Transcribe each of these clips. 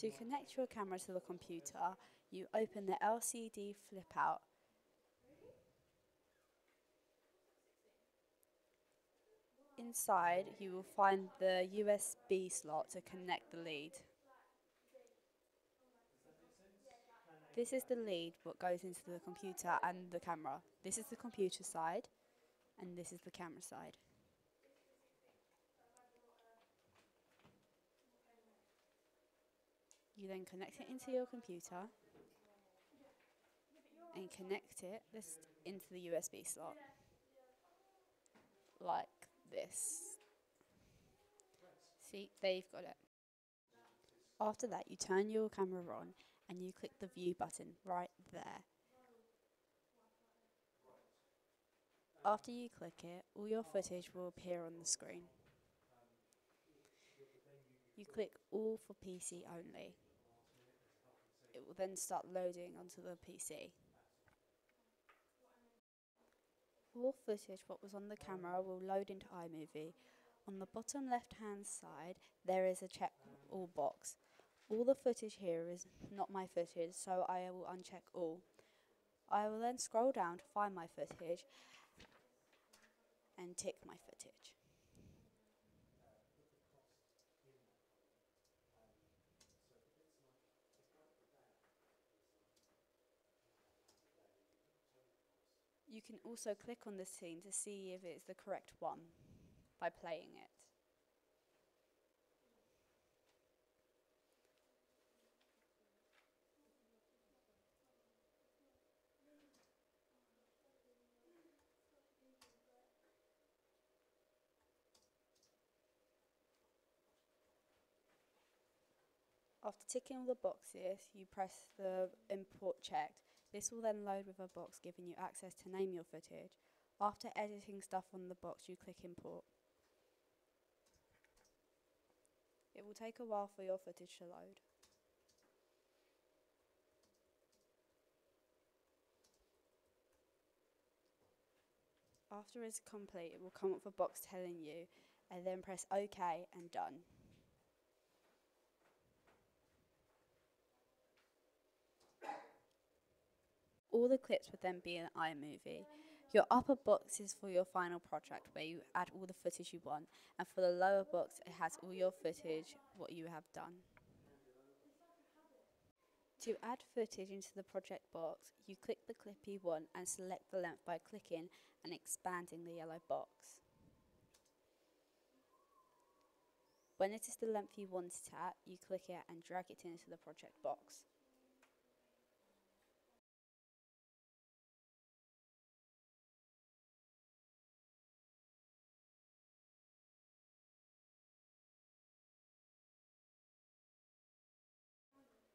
To connect your camera to the computer, you open the LCD flip out. Inside, you will find the USB slot to connect the lead. This is the lead what goes into the computer and the camera. This is the computer side, and this is the camera side. You then connect it into your computer and connect this into the USB slot, like this. See, there you've got it. After that, you turn your camera on and you click the view button right there. After you click it, all your footage will appear on the screen. You click all for PC only. It will then start loading onto the PC. All footage what was on the camera will load into iMovie. On the bottom left hand side there is a check all box. All the footage here is not my footage, so I will uncheck all. I will then scroll down to find my footage and tick my footage. You can also click on the scene to see if it's the correct one by playing it. After ticking all the boxes, you press the import checked. This will then load with a box giving you access to name your footage. After editing stuff on the box, you click import. It will take a while for your footage to load. After it's complete, it will come up with a box telling you, and then press OK and done. All the clips would then be in iMovie. Your upper box is for your final project where you add all the footage you want, and for the lower box it has all your footage, what you have done. To add footage into the project box, you click the clip you want and select the length by clicking and expanding the yellow box. When it is the length you want it at, you click it and drag it into the project box.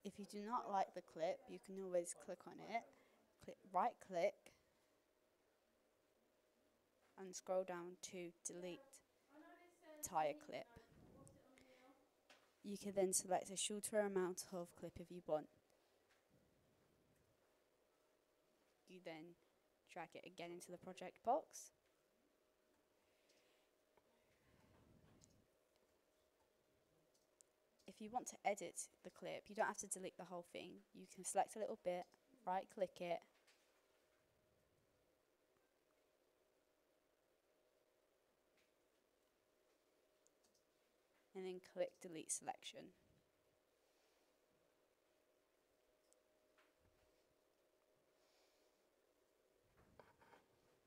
If you do not like the clip, you can always click on it, right click and scroll down to delete entire clip. You can then select a shorter amount of clip if you want. You then drag it again into the project box. If you want to edit the clip, you don't have to delete the whole thing. You can select a little bit, right click it, and then click delete selection.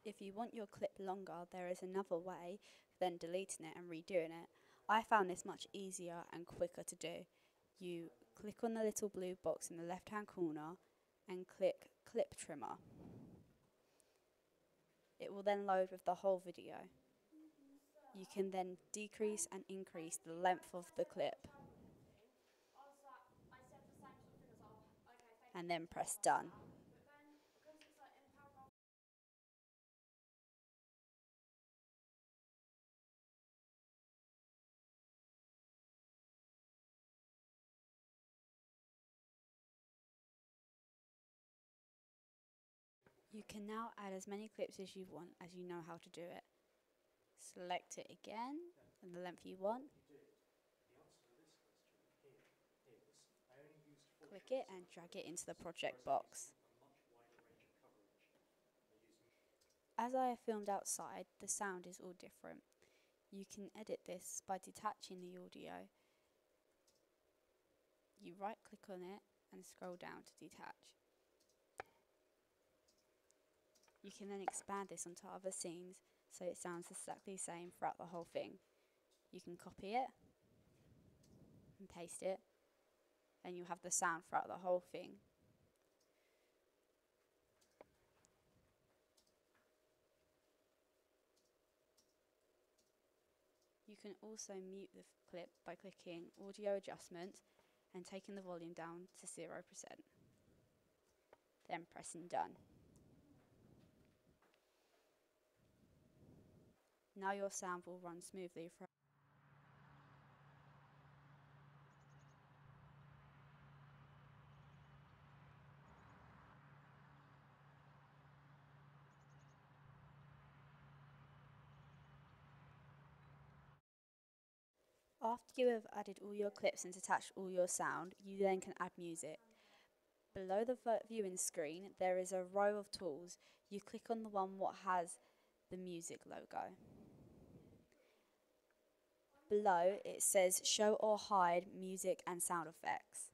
If you want your clip longer, there is another way than deleting it and redoing it. I found this much easier and quicker to do. You click on the little blue box in the left hand corner and click clip trimmer. It will then load with the whole video. You can then decrease and increase the length of the clip and then press done. You can now add as many clips as you want as you know how to do it. Select it again and the length you want. click it and drag it into the project box. As I have filmed outside, the sound is all different. You can edit this by detaching the audio. You right click on it and scroll down to detach. You can then expand this onto other scenes so it sounds exactly the same throughout the whole thing. You can copy it and paste it, and you have the sound throughout the whole thing. You can also mute the clip by clicking audio adjustment and taking the volume down to 0%. Then pressing done. Now your sound will run smoothly for After you have added all your clips and attached all your sound, you then can add music. Below the viewing screen, there is a row of tools. You click on the one what has the music logo. Below it says show or hide music and sound effects.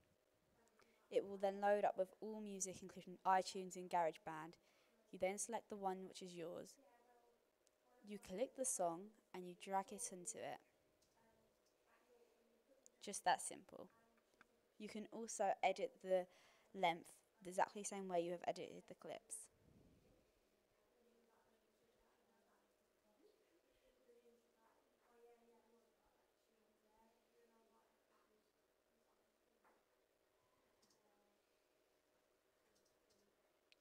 It will then load up with all music including iTunes and GarageBand. You then select the one which is yours. You click the song and you drag it into it. Just that simple. You can also edit the length the exactly same way you have edited the clips.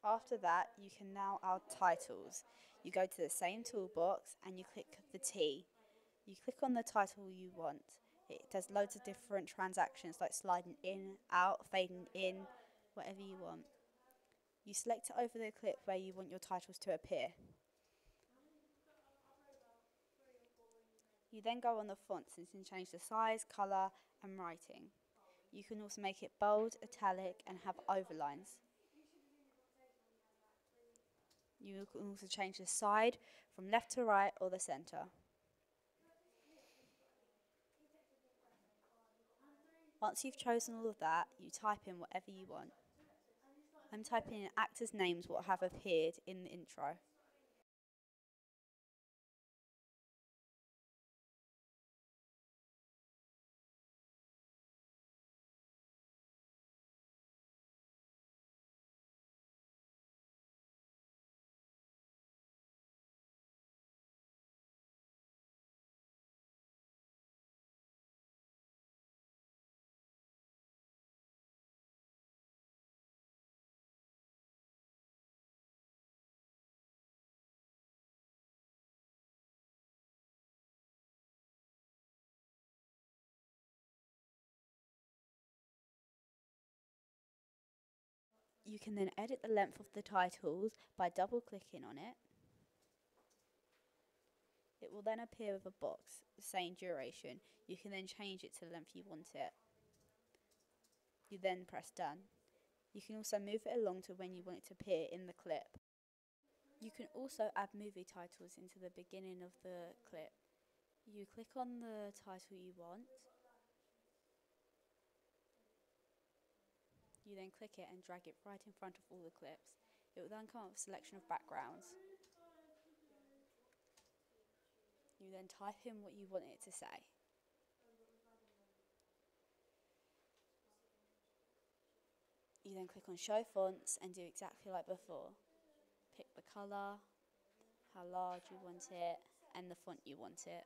After that, you can now add titles. You go to the same toolbox and you click the T. You click on the title you want. It does loads of different transactions like sliding in, out, fading in, whatever you want. You select it over the clip where you want your titles to appear. You then go on the fonts and can change the size, colour and writing. You can also make it bold, italic and have overlines. You can also change the side from left to right or the centre. Once you've chosen all of that, you type in whatever you want. I'm typing in actors' names what have appeared in the intro. You can then edit the length of the titles by double clicking on it. It will then appear with a box saying duration. You can then change it to the length you want it. You then press done. You can also move it along to when you want it to appear in the clip. You can also add movie titles into the beginning of the clip. You click on the title you want. You then click it and drag it right in front of all the clips. It will then come up with a selection of backgrounds. You then type in what you want it to say. You then click on show fonts and do exactly like before. Pick the colour, how large you want it, and the font you want it.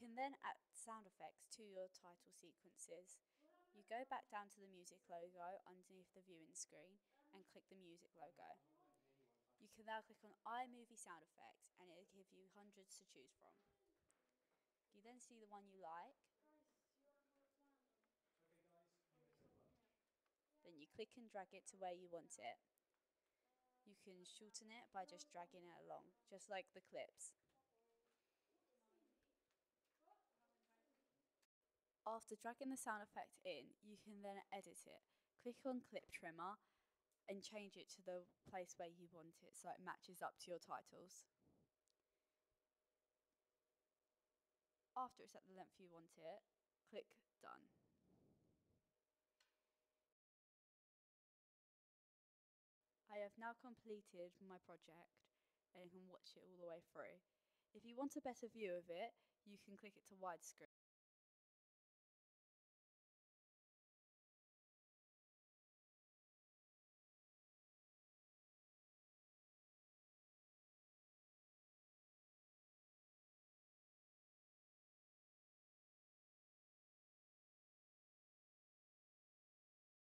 can then add sound effects to your title sequences. You go back down to the music logo underneath the viewing screen and click the music logo. You can now click on iMovie sound effects and it'll give you hundreds to choose from. You then see the one you like. Then you click and drag it to where you want it. You can shorten it by just dragging it along, just like the clips. After dragging the sound effect in, you can then edit it. Click on Clip Trimmer and change it to the place where you want it so it matches up to your titles. After it's at the length you want it, click Done. I have now completed my project and you can watch it all the way through. If you want a better view of it, you can click it to widescreen.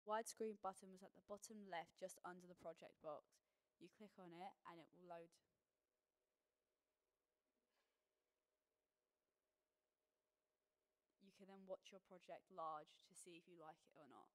Widescreen button was at the bottom left just under the project box. You click on it and it will load. You can then watch your project large to see if you like it or not.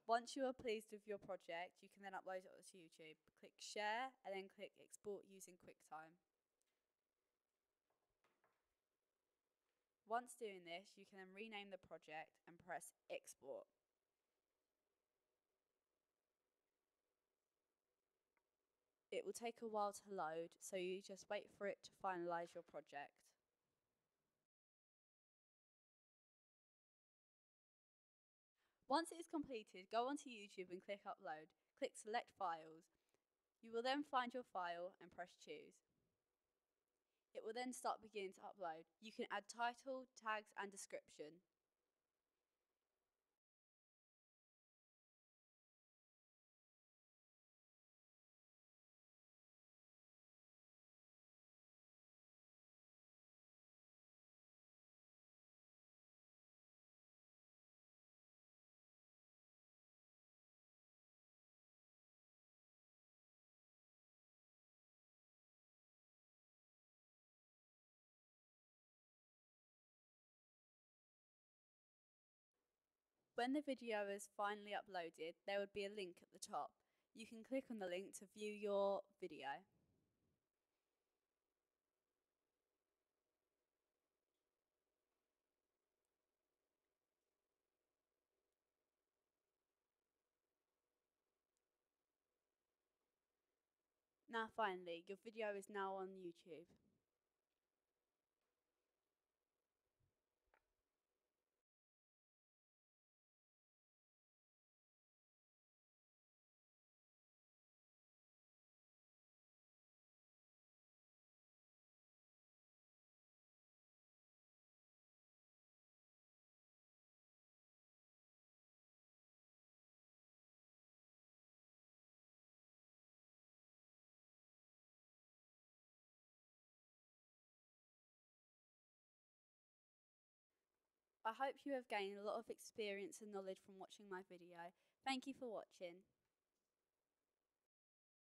Once you are pleased with your project, you can then upload it to YouTube. Click Share and then click Export using QuickTime. Once doing this, you can then rename the project and press Export. It will take a while to load, so you just wait for it to finalise your project. Once it is completed, go onto YouTube and click Upload. Click Select Files. You will then find your file and press Choose. It will then start beginning to upload. You can add title, tags and description. When the video is finally uploaded, there would be a link at the top. You can click on the link to view your video. Now finally, your video is now on YouTube. I hope you have gained a lot of experience and knowledge from watching my video. Thank you for watching.